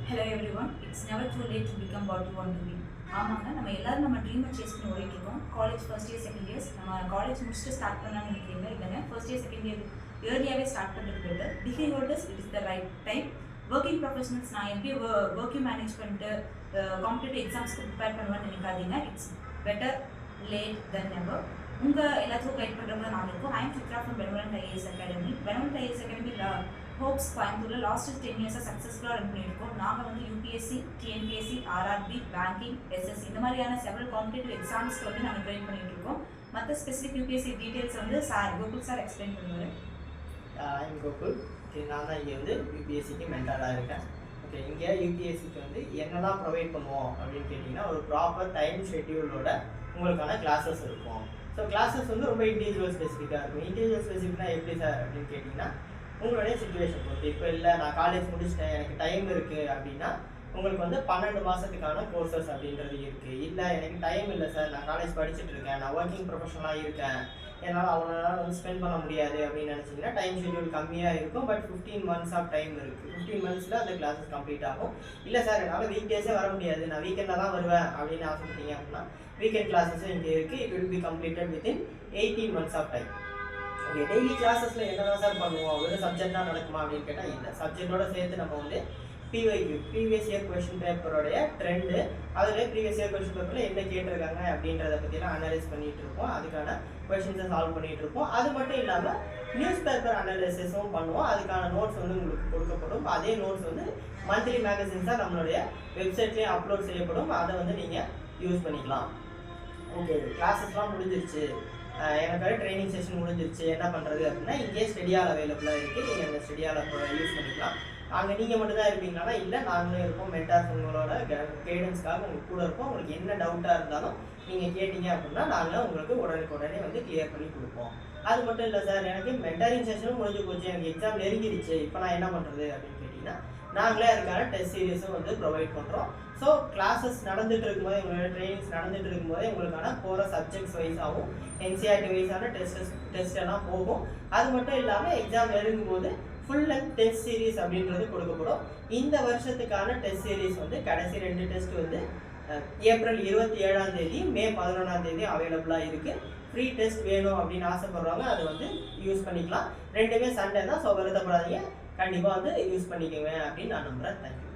Hello everyone, it's never too late to become what you want to be. ஆமாங்க நம்ம எல்லாரும் நம்ம ட்ரீமை chase பண்ணி ஓடிட்டு இருக்கோம். College first year second years நம்ம காலேஜ் முடிச்சுட்டு ஸ்டார்ட் பண்ணலாம்னு நினைக்கிறீங்க இல்லைங்க ஃபர்ஸ்ட் இயர் செகண்ட் இயர் ஏர்லியாகவே ஸ்டார்ட் பண்ணுறது better. Degree holders it is the right time. Working professionals நான் எப்படி ஒர்க்கிங் மேனேஜ் பண்ணிட்டு காம்படிட்டிவ் எக்ஸாம்ஸ்க்கு ப்ரிப்பேர் பண்ணுவேன்னு நினைக்காதீங்க. It's better late than never. உங்கள் எல்லாத்துக்கும் கைட் பண்ணுறவங்க நான் இருக்கோம். I am Chitra from Benevolent IAS Academy. Benevolent IAS Academy hopes கோயம்புத்தூரில் லாஸ்ட் 10 இயர்ஸாக சக்ஸஸ்ஃபுல்லாக ரன் பண்ணியிருக்கோம். நாங்கள் வந்து UPSC, TNPSC, RRB, banking, SSC இந்த மாதிரியான செவரல் காம்படிட்டிவ் எக்ஸாம்ஸ்க்கு வந்து நாங்கள் ட்ரெயின் பண்ணிட்டு இருக்கோம். மற்ற ஸ்பெசிஃபிக் யூபிஎஸ்சி டீட்டெயில்ஸ் வந்து கோகுல் சார் எக்ஸ்பிளைன் பண்ணுவார். ஐம் கோகுல். நான் தான் இங்கே வந்து யூபிஎஸ்சிக்கு மென்டாராக இருக்கேன். ஓகே, இங்கே யூபிஎஸ்சிக்கு வந்து என்னெல்லாம் ப்ரொவைட் பண்ணுவோம் அப்படின்னு கேட்டிங்கன்னா ஒரு ப்ராப்பர் டைம் ஷெட்யூலோட உங்களுக்கான கிளாஸஸ் இருக்கும். ஸோ கிளாஸஸ் வந்து ரொம்ப இண்டிவிஜுவல் ஸ்பெசிஃபிக்காக இருக்கும். இண்டிவிஜுவல் ஸ்பெசிஃபிக்னா எப்படி சார் அப்படின்னு கேட்டிங்கன்னா உங்களுடைய சிச்சுவேஷன் பொறுத்து. இப்போ இல்லை நான் காலேஜ் முடிச்சிட்டேன் எனக்கு டைம் இருக்குது அப்படின்னா உங்களுக்கு வந்து 12 மாதத்துக்கான கோர்சஸ் அப்படின்றது இருக்குது. இல்லை எனக்கு டைம் இல்லை சார், நான் காலேஜ் படிச்சுட்டு இருக்கேன், நான் ஒர்க்கிங் ப்ரொஃபஷனலாக இருக்கேன், என்னால் அவ்வளோ நாள் வந்து ஸ்பெண்ட் பண்ண முடியாது அப்படின்னு நினச்சிங்கன்னா டைம் ஷெட்யூல் கம்மியாக இருக்கும். பட் 15 months ஆஃப் டைம் இருக்குது. 15 monthsல அந்த கிளாஸஸ் கம்ப்ளீட் ஆகும். இல்லை சார் என்னால் வீக் டேஸே வர முடியாது, நான் வீக்கெண்டில் தான் வருவேன் அப்படின்னு ஆசைப்பட்டீங்க அப்படின்னா வீக்கெண்ட் கிளாஸஸும் இங்கே இருக்குது. It will be completed within 18 months of time. Okay, daily கிளாஸஸில் என்னதான் சார் பண்ணுவோம், ஒரு சப்ஜெக்ட் தான் நடக்குமா அப்படின்னு கேட்டால் இல்லை. சப்ஜெக்டோட சேர்த்து நம்ம வந்து பிவைக்யூ ப்ரீவியஸ் இயர் கொஷின் பேப்பரோடைய ட்ரெண்டு, அதில் ப்ரீவியஸ் இயர் கொஷின் பேப்பரில் என்ன கேட்டிருக்காங்க அப்படின்றத பற்றிலாம் அனலைஸ் பண்ணிகிட்டு இருப்போம். அதுக்கான கொஷின்ஸை சால்வ் பண்ணிகிட்டு இருப்போம். அது மட்டும் இல்லாமல் நியூஸ் பேப்பர் அனலைசிஸும் பண்ணுவோம். அதுக்கான நோட்ஸ் வந்து உங்களுக்கு கொடுக்கப்படும். அதே நோட்ஸ் வந்து மந்த்லி மேகசின்ஸாக நம்மளுடைய வெப்சைட்லேயே அப்லோட் செய்யப்படும். அதை வந்து நீங்கள் யூஸ் பண்ணிக்கலாம். ஓகே, கிளாஸஸ்லாம் முடிஞ்சிருச்சு, எனக்கு ட்ரைனிங் செஷன் முடிஞ்சிருச்சு, என்ன பண்ணுறது அப்படின்னா இங்கேயே ஸ்டெடியால் அவைலபிளாக இருக்குது. நீங்கள் அந்த ஸ்டெடியால் யூஸ் பண்ணிக்கலாம். அங்கே நீங்கள் மட்டும் தான் இருப்பீங்களா? இல்லை, நாங்களும் இருப்போம். மென்டார்ஸ் உங்களோட கைடன்ஸ்க்காக உங்களுக்கு கூட இருப்போம். உங்களுக்கு என்ன டவுட்டாக இருந்தாலும் நீங்கள் கேட்டிங்க அப்படின்னா நாங்கள் உங்களுக்கு உடனே வந்து கிளியர் பண்ணி கொடுப்போம். அது மட்டும் இல்லை சார், எனக்கு மென்டாரிங் செஷனும் முடிஞ்சு போச்சு, எனக்கு எக்ஸாம் நெருங்கிடுச்சு, இப்போ நான் என்ன பண்ணுறது அப்படின்னு கேட்டிங்கன்னா நாங்களே அதுக்கான டெஸ்ட் சீரியஸும் வந்து ப்ரொவைட் பண்ணுறோம். ஸோ கிளாஸஸ் நடந்துட்டு இருக்கும்போது உங்களோட ட்ரைனிங்ஸ் நடந்துட்டு இருக்கும்போதே உங்களுக்கான போகிற சப்ஜெக்ட்ஸ் வைஸாகவும் என்சிஆர்டி வைஸான டெஸ்ட் எல்லாம் போகும். அது மட்டும் இல்லாமல் எக்ஸாம் நெருங்கும் போது ஃபுல் லென்த் டெஸ்ட் சீரீஸ் அப்படின்றது கொடுக்கப்படும். இந்த வருஷத்துக்கான டெஸ்ட் சீரீஸ் வந்து கடைசி 2 டெஸ்ட் வந்து ஏப்ரல் 27 மே 11 அவைலபிளாக இருக்குது. ஃப்ரீ டெஸ்ட் வேணும் அப்படின்னு ஆசைப்படுறவங்க அதை வந்து யூஸ் பண்ணிக்கலாம். 2மே சண்டே தான். ஸோ வருத்தப்படாதீங்க, கண்டிப்பாக வந்து யூஸ் பண்ணிக்கோங்க அப்படின்னு நான் நம்புகிறேன். தேங்க்யூ.